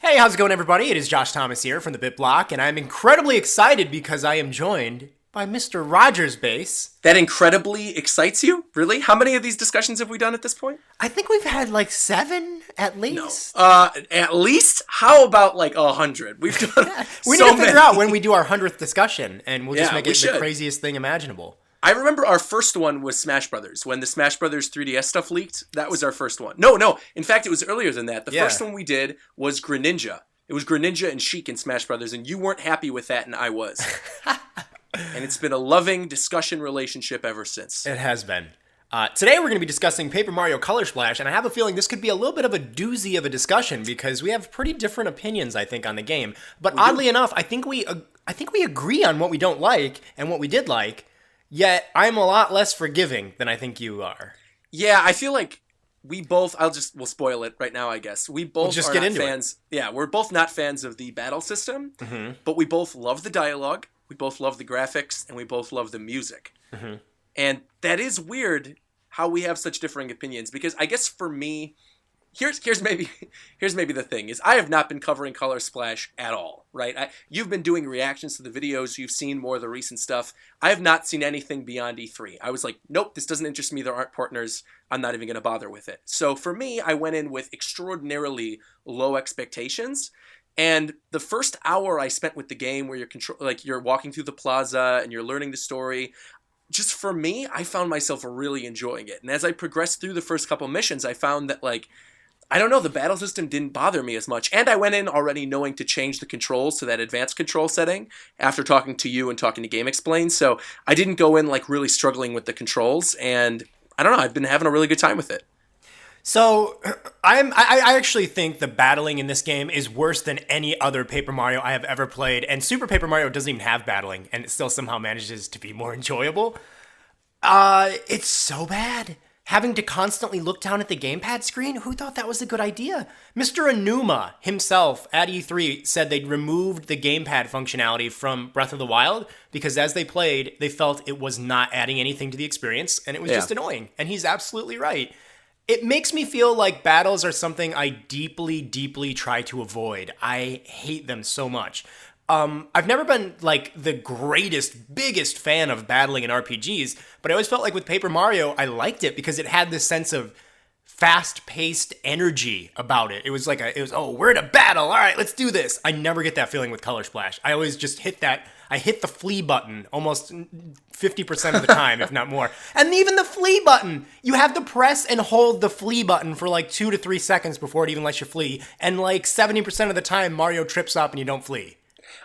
Hey, how's it going, everybody? It is Josh Thomas here from the Bit Block, and I'm incredibly excited because I am joined by Mr. RogersBase. That incredibly excites you? Really? How many of these discussions have we done at this point? I think we've had like 7 at least. At least? How about like 100? We've done We so need to figure many. out when we do our 100th discussion, and we'll just Yeah, make we it should. the craziest thing imaginable. I remember our first one was Smash Brothers. When the Smash Brothers 3DS stuff leaked, that was our first one. No. In fact, it was earlier than that. The first one we did was Greninja. It was Greninja and Sheik in Smash Brothers, and you weren't happy with that, and I was. And it's been a loving discussion relationship ever since. It has been. Today we're going to be discussing Paper Mario Color Splash, and I have a feeling this could be a little bit of a doozy of a discussion because we have pretty different opinions, I think, on the game. But oddly enough, I think we agree on what we don't like and what we did like. Yet I'm a lot less forgiving than I think you are. Yeah, I feel like we both, we'll spoil it right now, I guess. We both just are get not into fans. Yeah, we're both not fans of the battle system, but we both love the dialogue, we both love the graphics, and we both love the music. And that is weird how we have such differing opinions, because I guess for me, here's maybe the thing is I have not been covering Color Splash at all, right? You've been doing reactions to the videos, you've seen more of the recent stuff. I have not seen anything beyond E3. I was like, nope, this doesn't interest me. There aren't partners. I'm not even going to bother with it. So for me, I went in with extraordinarily low expectations. And the first hour I spent with the game, where you're walking through the plaza and you're learning the story, just for me, I found myself really enjoying it. And as I progressed through the first couple missions, I found that I don't know, the battle system didn't bother me as much. And I went in already knowing to change the controls to that advanced control setting after talking to you and talking to GameXplain. So I didn't go in really struggling with the controls. And I don't know, I've been having a really good time with it. So I actually think the battling in this game is worse than any other Paper Mario I have ever played. And Super Paper Mario doesn't even have battling, and it still somehow manages to be more enjoyable. It's so bad. Having to constantly look down at the gamepad screen? Who thought that was a good idea? Mr. Enuma himself at E3 said they'd removed the gamepad functionality from Breath of the Wild because as they played, they felt it was not adding anything to the experience and it was just annoying. And he's absolutely right. It makes me feel like battles are something I deeply, deeply try to avoid. I hate them so much. I've never been the greatest, biggest fan of battling in RPGs, but I always felt like with Paper Mario, I liked it because it had this sense of fast-paced energy about it. It was we're in a battle. All right, let's do this. I never get that feeling with Color Splash. I always just hit the flee button almost 50% of the time, if not more. And even the flee button, you have to press and hold the flee button for 2 to 3 seconds before it even lets you flee. And 70% of the time, Mario trips up and you don't flee.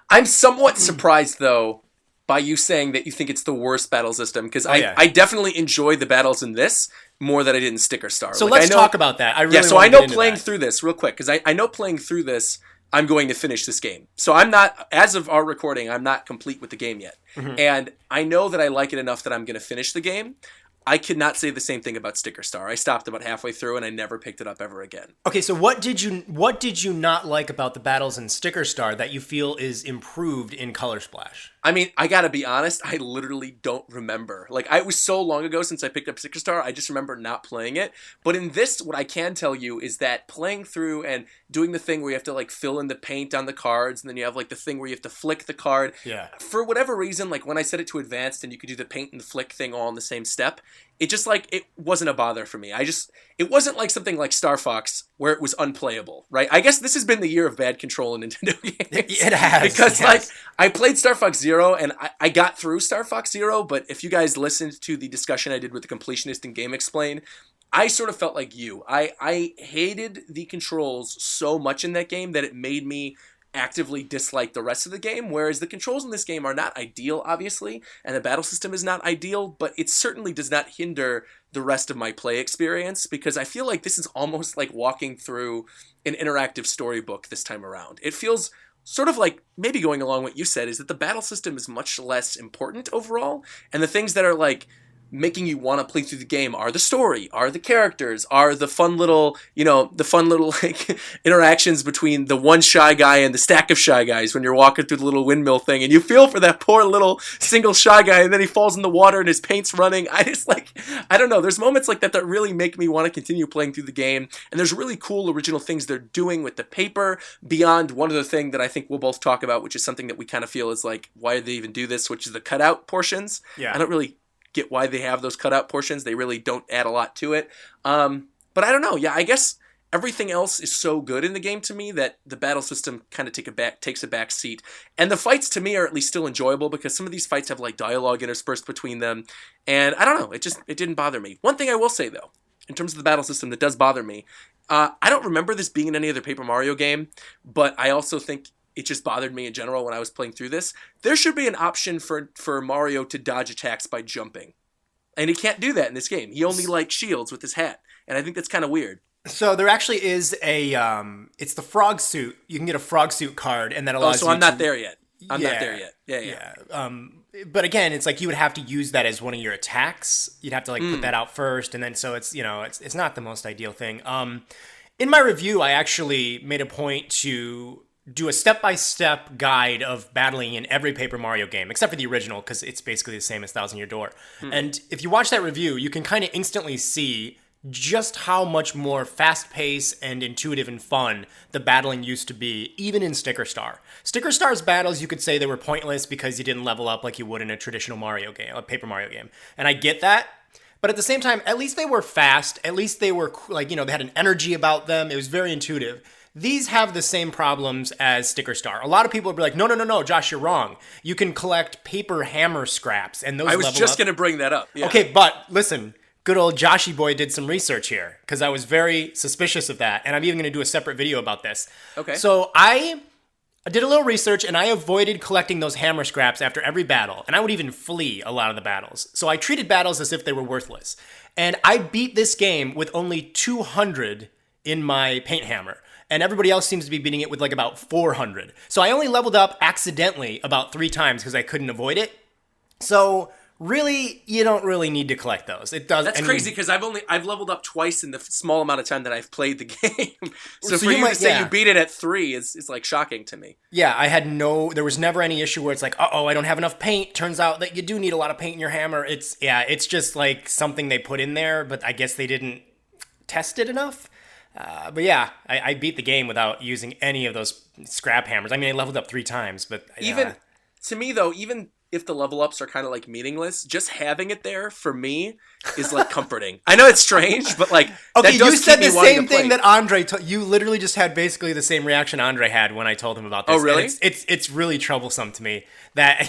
I'm somewhat surprised, though, by you saying that you think it's the worst battle system, because I definitely enjoy the battles in this more than I did in Sticker Star. So let's talk about that. I know playing through this, real quick, because I know playing through this, I'm going to finish this game. So I'm not, as of our recording, I'm not complete with the game yet. And I know that I like it enough that I'm going to finish the game. I could not say the same thing about Sticker Star. I stopped about halfway through and I never picked it up ever again. Okay, so what did you not like about the battles in Sticker Star that you feel is improved in Color Splash? I mean, I gotta be honest, I literally don't remember. It was so long ago since I picked up Sticker Star, I just remember not playing it. But in this, what I can tell you is that playing through and doing the thing where you have to fill in the paint on the cards, and then you have the thing where you have to flick the card. Yeah. For whatever reason, when I set it to advanced and you could do the paint and the flick thing all in the same step, it just it wasn't a bother for me. It wasn't something like Star Fox where it was unplayable, right? I guess this has been the year of bad control in Nintendo games. It has. Because I played Star Fox Zero and I got through Star Fox Zero, but if you guys listened to the discussion I did with the completionist in GameXplain, I sort of felt like you. I hated the controls so much in that game that it made me actively dislike the rest of the game, whereas the controls in this game are not ideal, obviously, and the battle system is not ideal, but it certainly does not hinder the rest of my play experience, because I feel like this is almost like walking through an interactive storybook this time around. It feels sort of maybe going along what you said, is that the battle system is much less important overall, and the things that are making you want to play through the game are the story, are the characters, are the fun little, like interactions between the one shy guy and the stack of shy guys when you're walking through the little windmill thing, and you feel for that poor little single shy guy, and then he falls in the water and his paint's running. I don't know. There's moments like that really make me want to continue playing through the game, and there's really cool original things they're doing with the paper beyond one other thing that I think we'll both talk about, which is something that we kind of feel is like, why did they even do this, which is the cutout portions. Yeah. I don't really get why they have those cutout portions. They really don't add a lot to it. But I don't know. Yeah, I guess everything else is so good in the game to me that the battle system kind of takes a back seat. And the fights to me are at least still enjoyable because some of these fights have like dialogue interspersed between them. And I don't know. It didn't bother me. One thing I will say though, in terms of the battle system that does bother me, I don't remember this being in any other Paper Mario game, but I also think it just bothered me in general when I was playing through this. There should be an option for Mario to dodge attacks by jumping. And he can't do that in this game. He only shields with his hat. And I think that's kind of weird. So there actually is it's the frog suit. You can get a frog suit card, and that allows you I'm not there yet. I'm not there yet. Yeah. But again, it's like you would have to use that as one of your attacks. You'd have to put that out first, and then so it's it's not the most ideal thing. In my review, I actually made a point to do a step-by-step guide of battling in every Paper Mario game, except for the original, because it's basically the same as Thousand Year Door. And if you watch that review, you can kind of instantly see just how much more fast-paced and intuitive and fun the battling used to be, even in Sticker Star. Sticker Star's battles, you could say they were pointless because you didn't level up like you would in a traditional Mario game, a Paper Mario game. And I get that. But at the same time, at least they were fast. At least they were, they had an energy about them. It was very intuitive. These have the same problems as Sticker Star. A lot of people will be like, no, Josh, you're wrong. You can collect paper hammer scraps, and those level up. I was just going to bring that up. Yeah. Okay, but listen, good old Joshy boy did some research here, because I was very suspicious of that, and I'm even going to do a separate video about this. Okay. So I did a little research, and I avoided collecting those hammer scraps after every battle, and I would even flee a lot of the battles. So I treated battles as if they were worthless. And I beat this game with only 200 in my paint hammer. And everybody else seems to be beating it with about 400. So I only leveled up accidentally about 3 times because I couldn't avoid it. So really, you don't really need to collect those. It does. That's crazy because I've leveled up twice in the small amount of time that I've played the game. so for you to say you beat it at 3 is shocking to me. Yeah, there was never any issue where it's like, I don't have enough paint. Turns out that you do need a lot of paint in your hammer. It's just something they put in there, but I guess they didn't test it enough. But yeah, I beat the game without using any of those scrap hammers. I mean, I leveled up 3 times, but to me though, even if the level ups are kind of meaningless, just having it there for me is comforting. I know it's strange, but okay, that does you said keep the me wanting same to play. thing that Andre. You literally just had basically the same reaction Andre had when I told him about this. Oh, really? And it's really troublesome to me that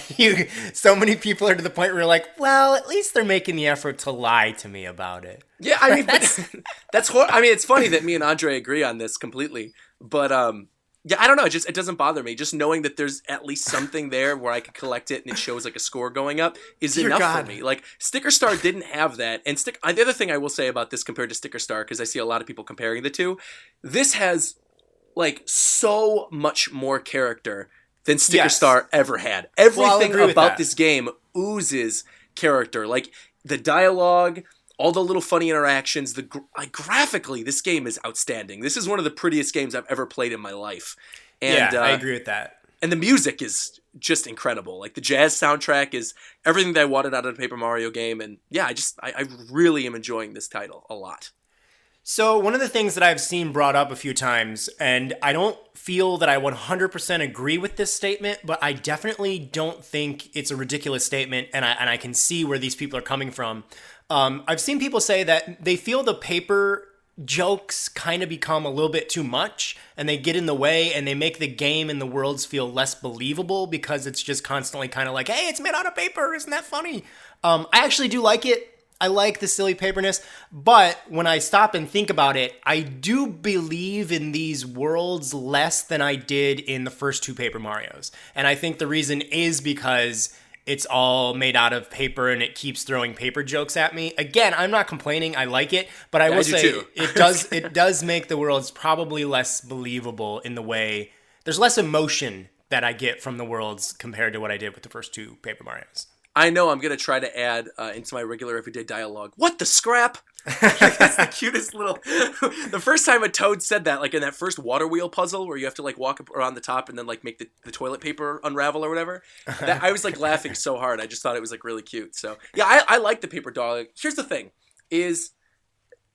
so many people are to the point where you're like, well, at least they're making the effort to lie to me about it. Yeah, I mean, it's funny that me and Andre agree on this completely, but yeah, I don't know. It doesn't bother me. Just knowing that there's at least something there where I could collect it and it shows a score going up is enough for me. Sticker Star didn't have that. And the other thing I will say about this compared to Sticker Star, because I see a lot of people comparing the two, this has so much more character than Sticker Star ever had. Everything about this game oozes character. The dialogue, all the little funny interactions, graphically, this game is outstanding. This is one of the prettiest games I've ever played in my life. And, I agree with that. And the music is just incredible. The jazz soundtrack is everything that I wanted out of a Paper Mario game. And yeah, I really am enjoying this title a lot. So one of the things that I've seen brought up a few times, and I don't feel that I 100% agree with this statement, but I definitely don't think it's a ridiculous statement, and I can see where these people are coming from. I've seen people say that they feel the paper jokes kind of become a little bit too much, and they get in the way, and they make the game and the worlds feel less believable because it's just constantly kind of hey, it's made out of paper, isn't that funny? I actually do like it. I like the silly paperness, but when I stop and think about it, I do believe in these worlds less than I did in the first 2 Paper Marios. And I think the reason is because it's all made out of paper and it keeps throwing paper jokes at me. Again, I'm not complaining. I like it, but I will say it does make the worlds probably less believable in the way there's less emotion that I get from the worlds compared to what I did with the first 2 Paper Marios. I know I'm gonna try to add into my regular everyday dialogue. What the scrap? That's the cutest little. The first time a Toad said that, like in that first water wheel puzzle where you have to like walk around the top and then like make the toilet paper unravel or whatever. That, I was like laughing so hard. I just thought it was like really cute. So yeah, I like the paper dog. Here's the thing: is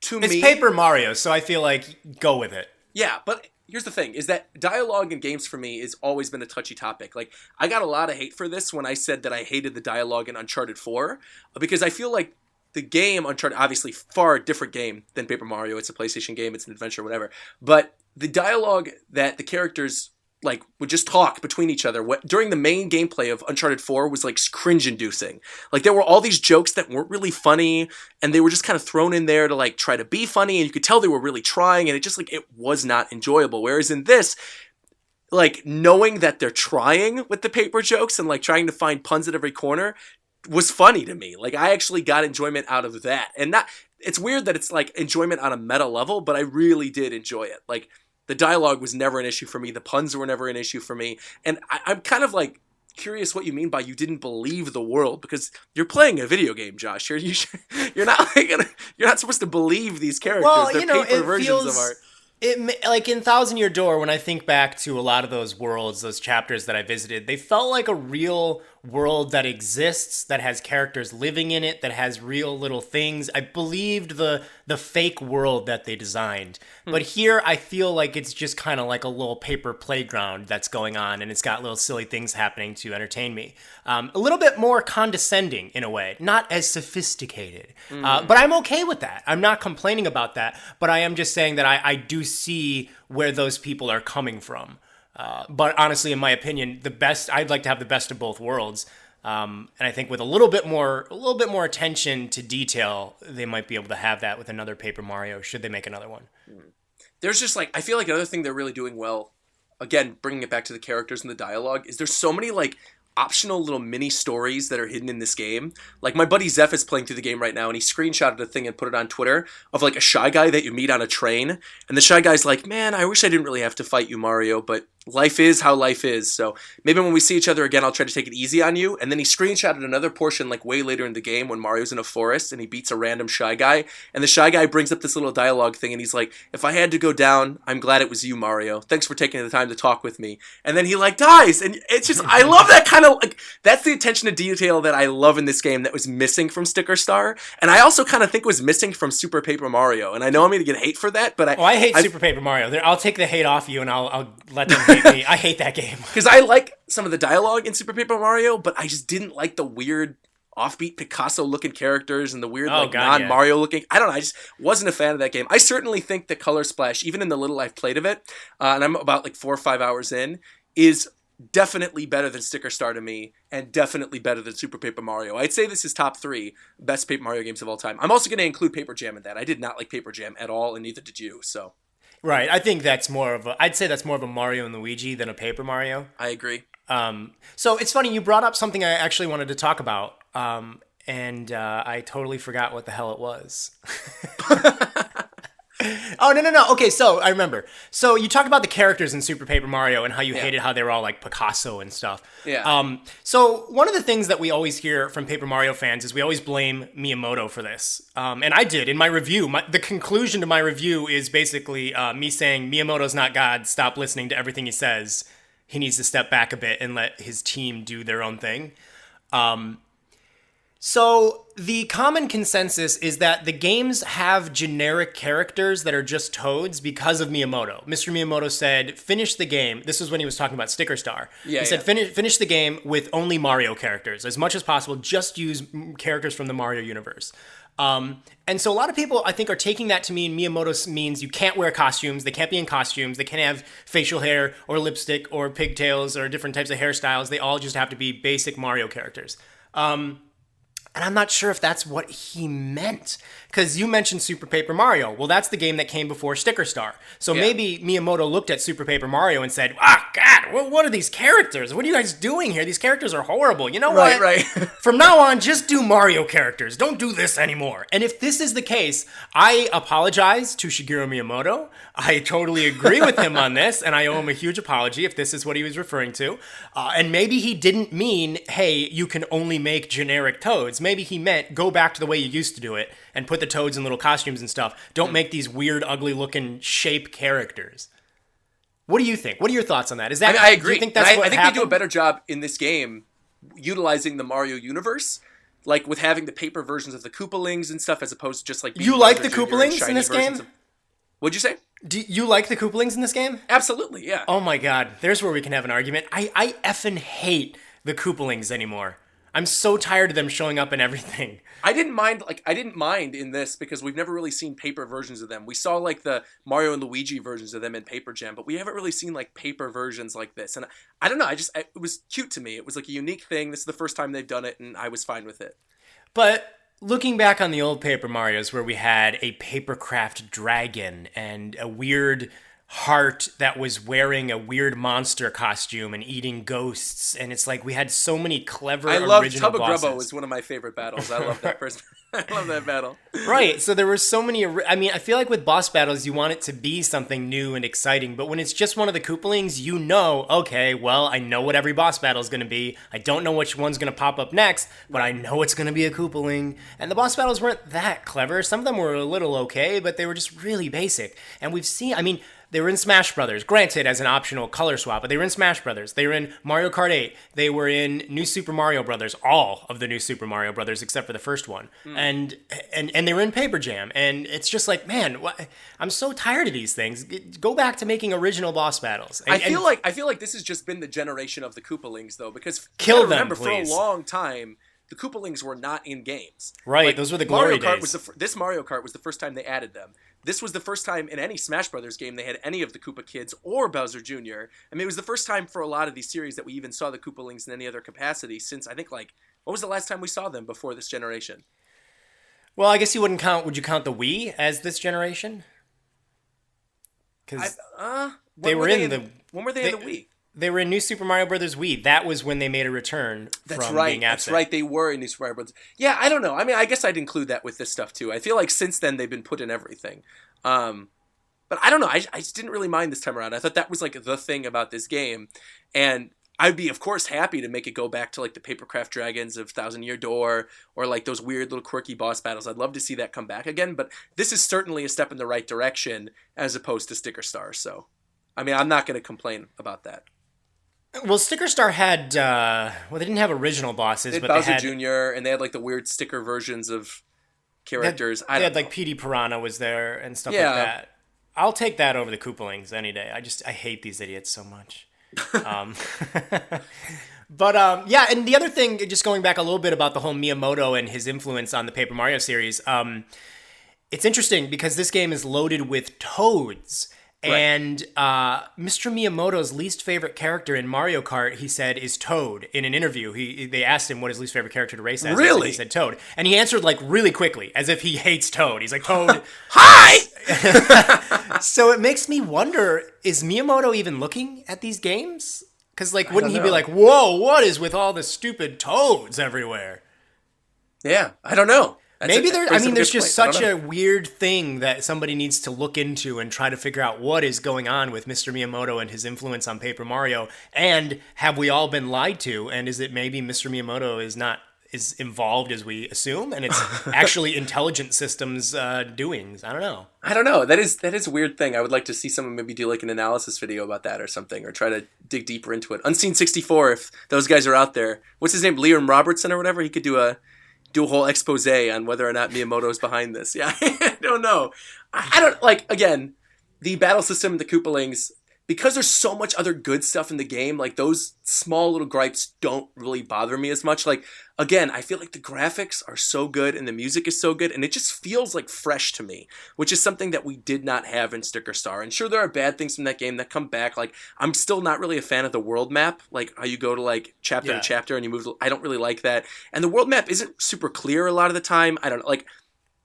to It's me, Paper Mario, so I feel like go with it. yeah, but here's the thing, is that dialogue in games for me has always been a touchy topic. Like, I got a lot of hate for this when I said that I hated the dialogue in Uncharted 4, because I feel like the game, Uncharted, obviously far different game than Paper Mario. It's a PlayStation game, it's an adventure, whatever. But the dialogue that the characters like would just talk between each other during the main gameplay of Uncharted 4 was like cringe-inducing. Like there were all these jokes that weren't really funny, and they were just kind of thrown in there to like try to be funny, and you could tell they were really trying, and it just like it was not enjoyable. Whereas in this, like knowing that they're trying with the paper jokes and like trying to find puns at every corner was funny to me. Like I actually got enjoyment out of that, and not. It's weird that it's like enjoyment on a meta level, but I really did enjoy it. Like. The dialogue was never an issue for me. The puns were never an issue for me. And I'm kind of like curious what you mean by you didn't believe the world, because you're playing a video game, Josh. You're not like, you're not supposed to believe these characters. Well, They're paper versions of art. Like in Thousand Year Door, when I think back to a lot of those worlds, those chapters that I visited, they felt like a real world that exists, that has characters living in it, that has real little things. I believed the fake world that they designed. But here, I feel like it's just kind of like a little paper playground that's going on, and it's got little silly things happening to entertain me. A little bit more condescending in a way, not as sophisticated. But I'm okay with that. I'm not complaining about that, but I am just saying that I do see where those people are coming from. But honestly, in my opinion, I'd like to have the best of both worlds. And I think with a little bit more attention to detail, they might be able to have that with another Paper Mario, should they make another one. There's just like, I feel like another thing they're really doing well, again, bringing it back to the characters and the dialogue, is there's so many like optional little mini stories that are hidden in this game. Like my buddy Zeph is playing through the game right now, and he screenshotted a thing and put it on Twitter of like a Shy Guy that you meet on a train, and the Shy Guy's like, man, I wish I didn't really have to fight you, Mario, but life is how life is, so maybe when we see each other again, I'll try to take it easy on you. And then he screenshotted another portion like way later in the game when Mario's in a forest and he beats a random Shy Guy, and the Shy Guy brings up this little dialogue thing, and he's like, if I had to go down, I'm glad it was you, Mario. Thanks for taking the time to talk with me. And then he like dies, and it's just, I love that kind of like, that's the attention to detail that I love in this game that was missing from Sticker Star, and I also kind of think was missing from Super Paper Mario. And I know I'm going to get hate for that, but I hate Super Paper Mario. I'll take the hate off you, and I'll let them hate me. I hate that game. Because I like some of the dialogue in Super Paper Mario, but I just didn't like the weird offbeat Picasso-looking characters and the weird non-Mario looking. I don't know. I just wasn't a fan of that game. I certainly think the Color Splash, even in the little I've played of it, and I'm about like 4 or 5 hours in, is definitely better than Sticker Star to me, and definitely better than Super Paper Mario. I'd say this is top 3 best Paper Mario games of all time. I'm also going to include Paper Jam in that. I did not like Paper Jam at all, and neither did you, so... Right, I think I'd say that's more of a Mario and Luigi than a Paper Mario. I agree. So it's funny, you brought up something I actually wanted to talk about, and I totally forgot what the hell it was. Oh, no. Okay, so I remember. So you talked about the characters in Super Paper Mario and how you hated how they were all like Picasso and stuff. Yeah. So one of the things that we always hear from Paper Mario fans is we always blame Miyamoto for this. And I did in my review. The conclusion to my review is basically me saying Miyamoto's not God. Stop listening to everything he says. He needs to step back a bit and let his team do their own thing. So the common consensus is that the games have generic characters that are just Toads because of Miyamoto. Mr. Miyamoto said, finish the game. This was when he was talking about Sticker Star. He said, finish the game with only Mario characters. As much as possible, just use characters from the Mario universe. And so a lot of people, I think, are taking that to mean Miyamoto means you can't wear costumes, they can't be in costumes, they can't have facial hair or lipstick or pigtails or different types of hairstyles. They all just have to be basic Mario characters. And I'm not sure if that's what he meant. Because you mentioned Super Paper Mario. Well, that's the game that came before Sticker Star. So maybe Miyamoto looked at Super Paper Mario and said, God, what are these characters? What are you guys doing here? These characters are horrible. You know what? Right. From now on, just do Mario characters. Don't do this anymore. And if this is the case, I apologize to Shigeru Miyamoto. I totally agree with him on this, and I owe him a huge apology if this is what he was referring to. And maybe he didn't mean, hey, you can only make generic Toads. Maybe he meant go back to the way you used to do it and put the Toads in little costumes and stuff. Don't make these weird, ugly-looking shape characters. What do you think? What are your thoughts on that? Is that I agree. Do you think that's what I think happened? they do a better job in this game utilizing the Mario universe, like with having the paper versions of the Koopalings and stuff, as opposed to just like being You like Bowser the Jr. and Koopalings shiny in this versions game? What'd you say? Do you like the Koopalings in this game? Absolutely, yeah. Oh my god, there's where we can have an argument. I effing hate the Koopalings anymore. I'm so tired of them showing up in everything. I didn't mind in this because we've never really seen paper versions of them. We saw like the Mario and Luigi versions of them in Paper Jam, but we haven't really seen like paper versions like this. And I don't know, it was cute to me. It was like a unique thing. This is the first time they've done it, and I was fine with it. But looking back on the old Paper Marios where we had a papercraft dragon and a weird heart that was wearing a weird monster costume and eating ghosts, and it's like we had so many clever original bosses. Tubba Grubba was one of my favorite battles. I love that first. I love that battle. Right, so there were so many. I mean, I feel like with boss battles, you want it to be something new and exciting, but when it's just one of the Koopalings, you know, okay, well, I know what every boss battle is going to be. I don't know which one's going to pop up next, but I know it's going to be a Koopaling. And the boss battles weren't that clever. Some of them were a little okay, but they were just really basic. And we've seen, I mean, they were in Smash Brothers, granted as an optional color swap, but they were in Smash Brothers. They were in Mario Kart 8. They were in New Super Mario Brothers, all of the New Super Mario Brothers except for the first one. And they were in Paper Jam. And it's just like, man, I'm so tired of these things. Go back to making original boss battles. I feel like this has just been the generation of the Koopalings, though, because kill them, remember, please. For a long time, the Koopalings were not in games. Right, like, those were the glory Mario Kart days. This Mario Kart was the first time they added them. This was the first time in any Smash Brothers game they had any of the Koopa Kids or Bowser Jr. I mean, it was the first time for a lot of these series that we even saw the Koopalings in any other capacity since, I think, like, what was the last time we saw them before this generation? Well, I guess you wouldn't count. Would you count the Wii as this generation? Because when were they in the Wii? They were in New Super Mario Brothers Wii. That was when they made a return being absent. That's right. They were in New Super Mario Brothers. Yeah, I don't know. I mean, I guess I'd include that with this stuff too. I feel like since then they've been put in everything. But I don't know. I just didn't really mind this time around. I thought that was like the thing about this game. And I'd be, of course, happy to make it go back to like the Papercraft Dragons of Thousand Year Door or like those weird little quirky boss battles. I'd love to see that come back again. But this is certainly a step in the right direction as opposed to Sticker Star. So, I mean, I'm not going to complain about that. Well, Sticker Star had, they didn't have original bosses, they had but Bowser they had Jr. and they had like the weird sticker versions of characters. They had like Petey Piranha was there and stuff like that. I'll take that over the Koopalings any day. I hate these idiots so much. But yeah, and the other thing, just going back a little bit about the whole Miyamoto and his influence on the Paper Mario series, it's interesting because this game is loaded with toads. Right. And Mr. Miyamoto's least favorite character in Mario Kart, he said, is Toad. In an interview, they asked him what his least favorite character to race as. Really? He said Toad. And he answered like really quickly, as if he hates Toad. He's like, Toad. Hi! So it makes me wonder, is Miyamoto even looking at these games? Because like, wouldn't he be like, whoa, what is with all the stupid toads everywhere? Yeah, I don't know. Maybe there's just such a weird thing that somebody needs to look into and try to figure out what is going on with Mr. Miyamoto and his influence on Paper Mario. And have we all been lied to? And is it maybe Mr. Miyamoto is not as involved as we assume, and it's actually intelligent systems doings? I don't know. That is a weird thing. I would like to see someone maybe do like an analysis video about that or something, or try to dig deeper into it. Unseen 64, if those guys are out there. What's his name? Liam Robertson or whatever? He could do a whole expose on whether or not Miyamoto's behind this. Yeah, I don't know. I don't, like, again, the battle system, the Koopalings, because there's so much other good stuff in the game, like those small little gripes don't really bother me as much. Like, again, I feel like the graphics are so good and the music is so good and it just feels like fresh to me, which is something that we did not have in Sticker Star. And sure, there are bad things from that game that come back. Like, I'm still not really a fan of the world map, like how you go to like chapter to chapter and you move. I don't really like that. And the world map isn't super clear a lot of the time. I don't know, like,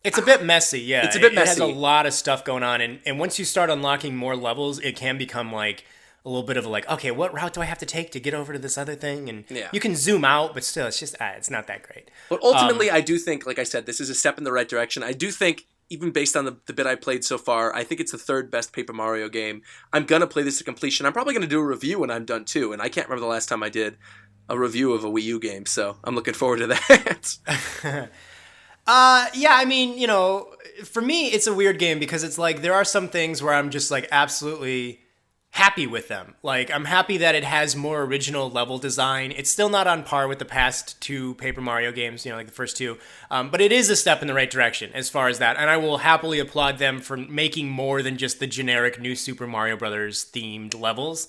it's a bit messy, yeah. It's a bit messy. It has a lot of stuff going on, and once you start unlocking more levels, it can become like a little bit of like, okay, what route do I have to take to get over to this other thing? And you can zoom out, but still, it's just, it's not that great. But ultimately, I do think, like I said, this is a step in the right direction. I do think, even based on the bit I played so far, I think it's the third best Paper Mario game. I'm going to play this to completion. I'm probably going to do a review when I'm done, too, and I can't remember the last time I did a review of a Wii U game, so I'm looking forward to that. Yeah, I mean, you know, for me, it's a weird game because it's like there are some things where I'm just like absolutely happy with them. Like, I'm happy that it has more original level design. It's still not on par with the past two Paper Mario games, you know, like the first two. But it is a step in the right direction as far as that. And I will happily applaud them for making more than just the generic New Super Mario Brothers themed levels.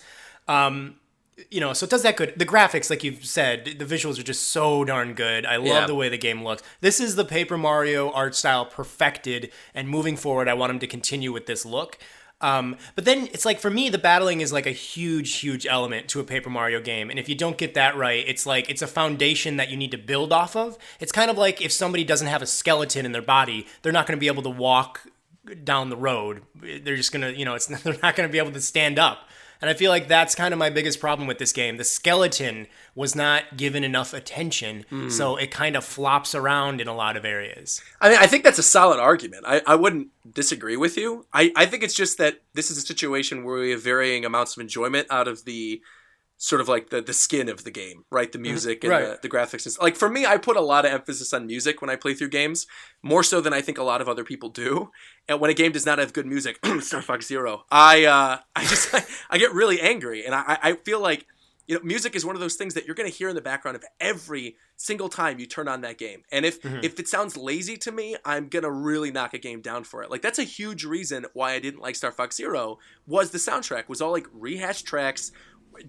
You know, so it does that good. The graphics, like you've said, the visuals are just so darn good. I love the way the game looks. This is the Paper Mario art style perfected, and moving forward, I want them to continue with this look. But then it's like, for me, the battling is like a huge element to a Paper Mario game. And if you don't get that right, it's like, it's a foundation that you need to build off of. It's kind of like if somebody doesn't have a skeleton in their body, they're not going to be able to walk down the road. They're just going to, you know, they're not going to be able to stand up. And I feel like that's kind of my biggest problem with this game. The skeleton was not given enough attention, so it kind of flops around in a lot of areas. I mean, I think that's a solid argument. I wouldn't disagree with you. I think it's just that this is a situation where we have varying amounts of enjoyment out of the sort of like the skin of the game, right? The music and the graphics. Like, for me, I put a lot of emphasis on music when I play through games, more so than I think a lot of other people do. And when a game does not have good music, Star Fox Zero, I get really angry. And I feel like, you know, music is one of those things that you're going to hear in the background of every single time you turn on that game. And if it sounds lazy to me, I'm going to really knock a game down for it. Like, that's a huge reason why I didn't like Star Fox Zero, was the soundtrack was all like rehashed tracks.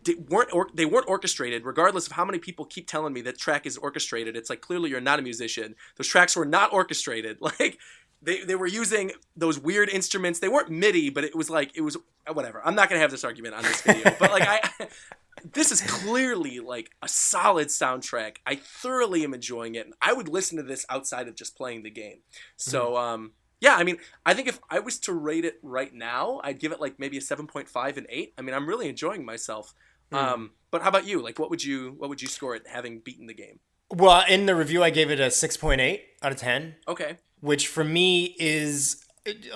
They weren't orchestrated, regardless of how many people keep telling me that track is orchestrated. It's like, clearly you're not a musician. Those tracks were not orchestrated. Like, they were using those weird instruments. They weren't MIDI, but it was whatever. I'm not going to have this argument on this video, but like, this is clearly like a solid soundtrack. I thoroughly am enjoying it, and I would listen to this outside of just playing the game. So, yeah, I mean, I think if I was to rate it right now, I'd give it like maybe a 7.5 and 8. I mean, I'm really enjoying myself. But how about you? Like, what would you score it having beaten the game? Well, in the review, I gave it a 6.8 out of 10. Okay. Which for me is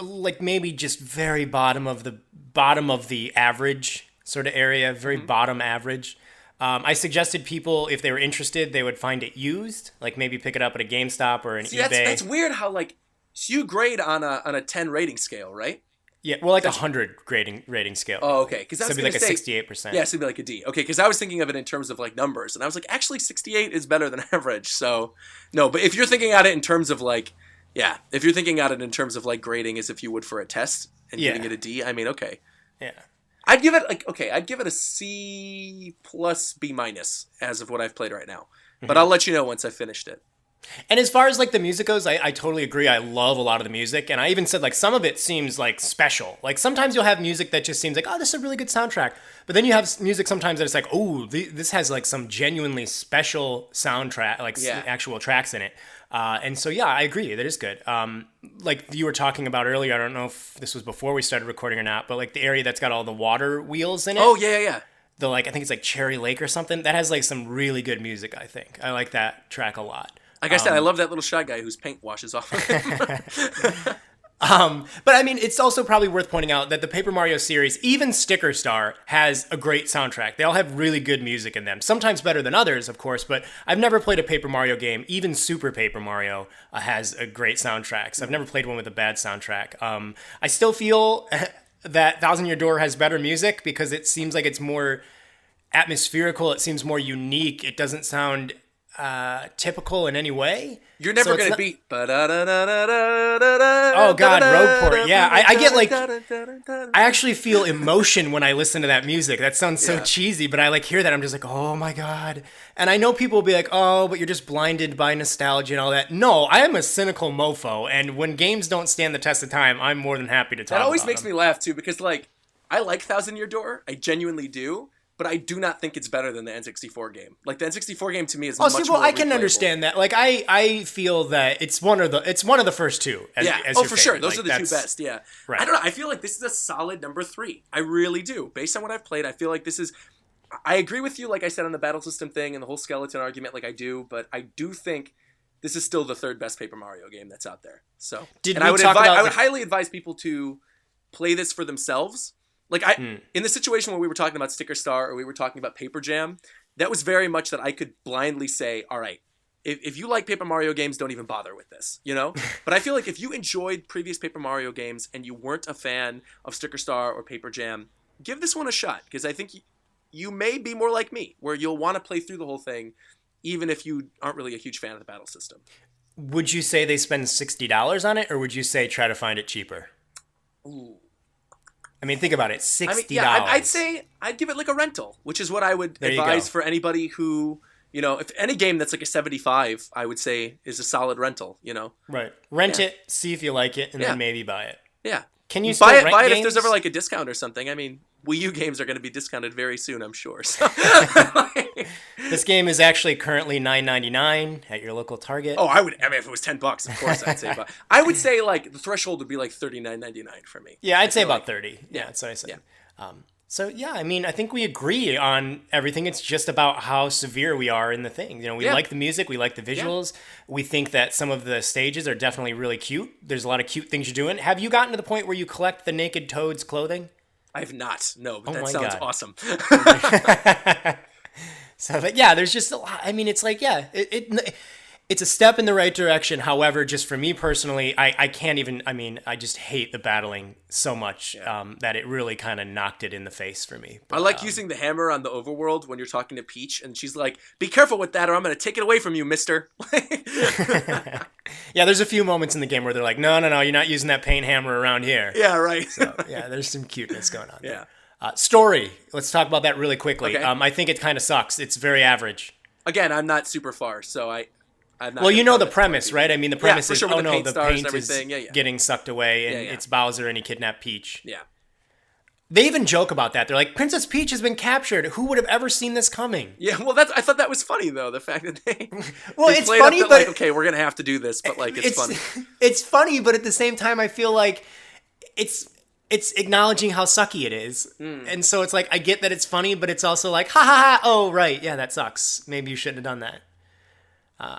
like maybe just very bottom of the average sort of area, very bottom average. I suggested people, if they were interested, they would find it used, like maybe pick it up at a GameStop or an eBay. That's weird how, like, so you grade on a 10 rating scale, right? Yeah, well, like 100 rating scale. Oh, okay. Because so it'd be like a 68%. Yeah, so it'd be like a D. Okay, because I was thinking of it in terms of like numbers, and I was like, actually, 68 is better than average. So, no, but if you're thinking at it in terms of like, if you're thinking at it in terms of like grading as if you would for a test and giving it a D, I mean, okay. Yeah. I'd give it a C plus B minus as of what I've played right now. But I'll let you know once I finished it. And as far as like the music goes, I totally agree. I love a lot of the music. And I even said like some of it seems like special. Like sometimes you'll have music that just seems like, oh, this is a really good soundtrack. But then you have music sometimes that it's like, oh, this has like some genuinely special soundtrack, like actual tracks in it. And so, yeah, I agree. That is good. Like you were talking about earlier, I don't know if this was before we started recording or not, but like the area that's got all the water wheels in it. Oh, yeah. The like, I think it's like Cherry Lake or something. That has like some really good music, I think. I like that track a lot. Like I said, I love that little shy guy whose paint washes off of him. But I mean, it's also probably worth pointing out that the Paper Mario series, even Sticker Star, has a great soundtrack. They all have really good music in them. Sometimes better than others, of course, but I've never played a Paper Mario game. Even Super Paper Mario has a great soundtrack. So I've never played one with a bad soundtrack. I still feel that Thousand Year Door has better music because it seems like it's more atmospherical. It seems more unique. It doesn't sound typical in any way. You're never going to beat. Oh God, Rogueport. Yeah, I get like, I actually feel emotion when I listen to that music. That sounds so cheesy, but I like hear that. I'm just like, oh my God. And I know people will be like, oh, but you're just blinded by nostalgia and all that. No, I am a cynical mofo, and when games don't stand the test of time, I'm more than happy to talk about them. That always makes me laugh too, because like, I like Thousand Year Door. I genuinely do. But I do not think it's better than the N64 game. Like the N64 game to me is much more I can understand that. Like I feel that it's one of the first two. As for favorite. Sure. Those like, are the two best. Yeah. Right. I don't know. I feel like this is a solid number 3. I really do. Based on what I've played, I feel like this is. I agree with you. Like I said on the battle system thing and the whole skeleton argument. Like I do, but I do think this is still the 3rd best Paper Mario game that's out there. So I would highly advise people to play this for themselves. Like in the situation where we were talking about Sticker Star or we were talking about Paper Jam, that was very much that I could blindly say, all right, if you like Paper Mario games, don't even bother with this, you know? But I feel like if you enjoyed previous Paper Mario games and you weren't a fan of Sticker Star or Paper Jam, give this one a shot, because I think you may be more like me, where you'll want to play through the whole thing, even if you aren't really a huge fan of the battle system. Would you say they spend $60 on it, or would you say try to find it cheaper? Ooh. I mean, think about it. $60. I'd say I'd give it like a rental, which is what I would advise for anybody who, you know, if any game that's like a 75, I would say is a solid rental, you know? Right. Rent it, see if you like it, and then maybe buy it. Yeah. Can you still buy rent it games? if there's ever like a discount or something? I mean, Wii U games are going to be discounted very soon, I'm sure. So. This game is actually currently $9.99 at your local Target. Oh, I mean, if it was $10, of course I'd say. But I would say like the threshold would be like $39.99 for me. Yeah, I'd say about 30. Yeah, that's what I said. Yeah. So yeah, I mean, I think we agree on everything. It's just about how severe we are in the thing. You know, we like the music, we like the visuals. We think that some of the stages are definitely really cute. There's a lot of cute things you're doing. Have you gotten to the point where you collect the naked Toad's clothing? I have not. No, but that sounds awesome. So, but yeah, there's just a lot. I mean, it's like, it's a step in the right direction. However, just for me personally, I can't even, I mean, I just hate the battling so much that it really kind of knocked it in the face for me. But, I like using the hammer on the overworld when you're talking to Peach, and she's like, be careful with that or I'm going to take it away from you, mister. Yeah, there's a few moments in the game where they're like, no, you're not using that paint hammer around here. Yeah, right. So, yeah, there's some cuteness going on there. Story. Let's talk about that really quickly. Okay. I think it kind of sucks. It's very average. Again, I'm not super far, so I'm not. Well, you know the premise, right? I mean, the premise is, the paint is getting sucked away, and it's Bowser, and he kidnapped Peach. Yeah. They even joke about that. They're like, Princess Peach has been captured. Who would have ever seen this coming? Yeah, well, I thought that was funny, though, the fact that they... Well, they it's funny, but... Like, okay, we're going to have to do this, but, like, it's funny. It's funny, but at the same time, I feel like it's acknowledging how sucky it is. And so it's like, I get that it's funny, but it's also like, ha ha ha, oh, right, yeah, that sucks. Maybe you shouldn't have done that.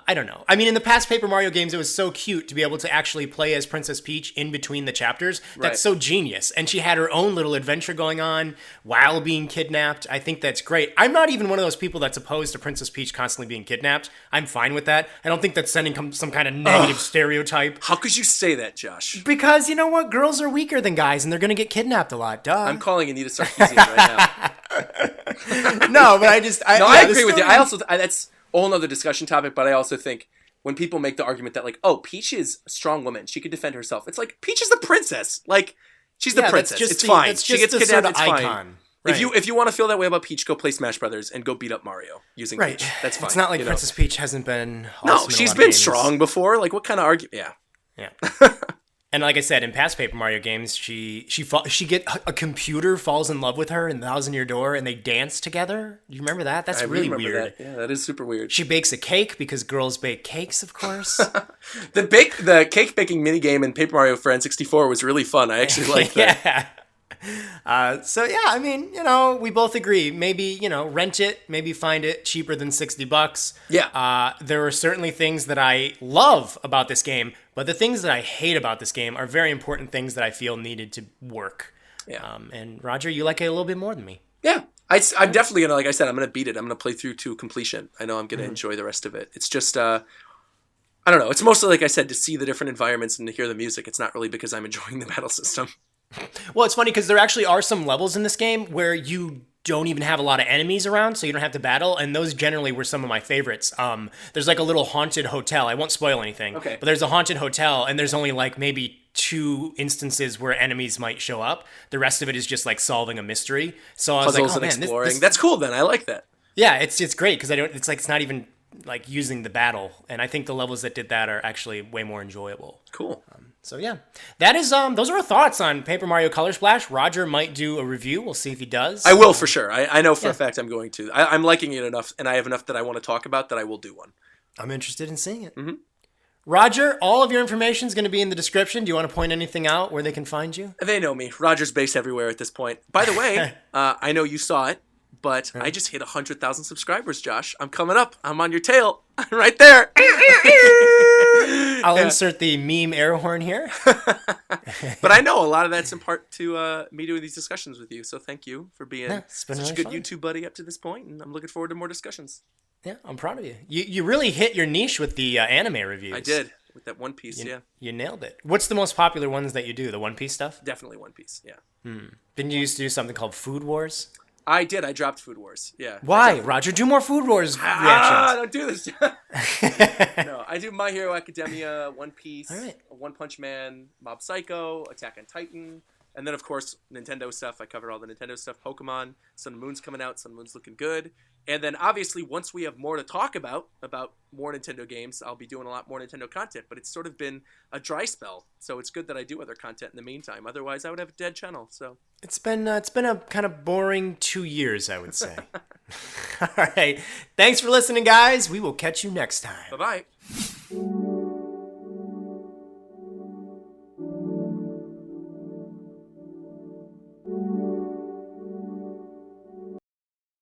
I don't know. I mean, in the past Paper Mario games, it was so cute to be able to actually play as Princess Peach in between the chapters. That's so genius. And she had her own little adventure going on while being kidnapped. I think that's great. I'm not even one of those people that's opposed to Princess Peach constantly being kidnapped. I'm fine with that. I don't think that's sending some kind of negative stereotype. How could you say that, Josh? Because, you know what? Girls are weaker than guys, and they're going to get kidnapped a lot. Duh. I'm calling Anita Sarkeesian right now. No, but I agree with you. That's a whole nother discussion topic, but I also think when people make the argument that, like, oh, Peach is a strong woman, she could defend herself. It's like, Peach is the princess. Like, she's the princess. It's fine. She gets kidnapped, sort of it's icon. Fine. Right. If you want to feel that way about Peach, go play Smash Brothers and go beat up Mario using Peach. That's fine. It's not like Princess Peach hasn't been awesome. No, she's been strong before. Like, what kind of argument? Yeah. And like I said, in past Paper Mario games, she a computer falls in love with her in Thousand Year Door, and they dance together. You remember that? That's really weird. That. Yeah, that is super weird. She bakes a cake because girls bake cakes, of course. The cake baking minigame in Paper Mario for N64 was really fun. I actually liked that. So yeah, I mean, you know, we both agree. Maybe, you know, rent it. Maybe find it cheaper than $60. Yeah. There are certainly things that I love about this game, but the things that I hate about this game are very important things that I feel needed to work. Yeah. And Roger, you like it a little bit more than me. Yeah. I'm definitely gonna, like I said, I'm gonna beat it. I'm gonna play through to completion. I know I'm gonna enjoy the rest of it. It's just, I don't know. It's mostly, like I said, to see the different environments and to hear the music. It's not really because I'm enjoying the battle system. Well, it's funny because there actually are some levels in this game where you don't even have a lot of enemies around, so you don't have to battle, and those generally were some of my favorites. There's like a little haunted hotel. I won't spoil anything, Okay. but there's a haunted hotel, and there's only like maybe 2 instances where enemies might show up. The rest of it is just like solving a mystery. So I was Puzzles like, oh and man, exploring. That's cool then. I like that. yeah, it's great because I don't. It's like it's not even like using the battle, and I think the levels that did that are actually way more enjoyable. Cool. So yeah, that is those are our thoughts on Paper Mario Color Splash. Roger might do a review. We'll see if he does. I will for sure. I know for a fact I'm going to. I'm liking it enough, and I have enough that I want to talk about that I will do one. I'm interested in seeing it. Mm-hmm. Roger, all of your information is going to be in the description. Do you want to point anything out where they can find you? They know me. RogersBase everywhere at this point. By the way, I know you saw it, but I just hit 100,000 subscribers, Josh. I'm coming up. I'm on your tail. Right there. I'll insert the meme air horn here. But I know a lot of that's in part to me doing these discussions with you. So thank you for being such really a good fun. YouTube buddy up to this point, and I'm looking forward to more discussions. Yeah, I'm proud of you. You really hit your niche with the anime reviews. I did with that One Piece. You nailed it. What's the most popular ones that you do? The One Piece stuff? Definitely One Piece. Yeah. Didn't you used to do something called Food Wars? I did. I dropped Food Wars. Yeah. Why, Roger? Do more Food Wars reactions. Don't do this. No, I do My Hero Academia, One Piece, One Punch Man, Mob Psycho, Attack on Titan, and then of course Nintendo stuff. I cover all the Nintendo stuff. Pokemon, Sun and Moon's coming out. Sun and Moon's looking good. And then obviously once we have more to talk about more Nintendo games, I'll be doing a lot more Nintendo content. But it's sort of been a dry spell, so it's good that I do other content in the meantime. Otherwise, I would have a dead channel. So it's been a kind of boring 2 years, I would say. All right, thanks for listening, guys. We will catch you next time. bye bye.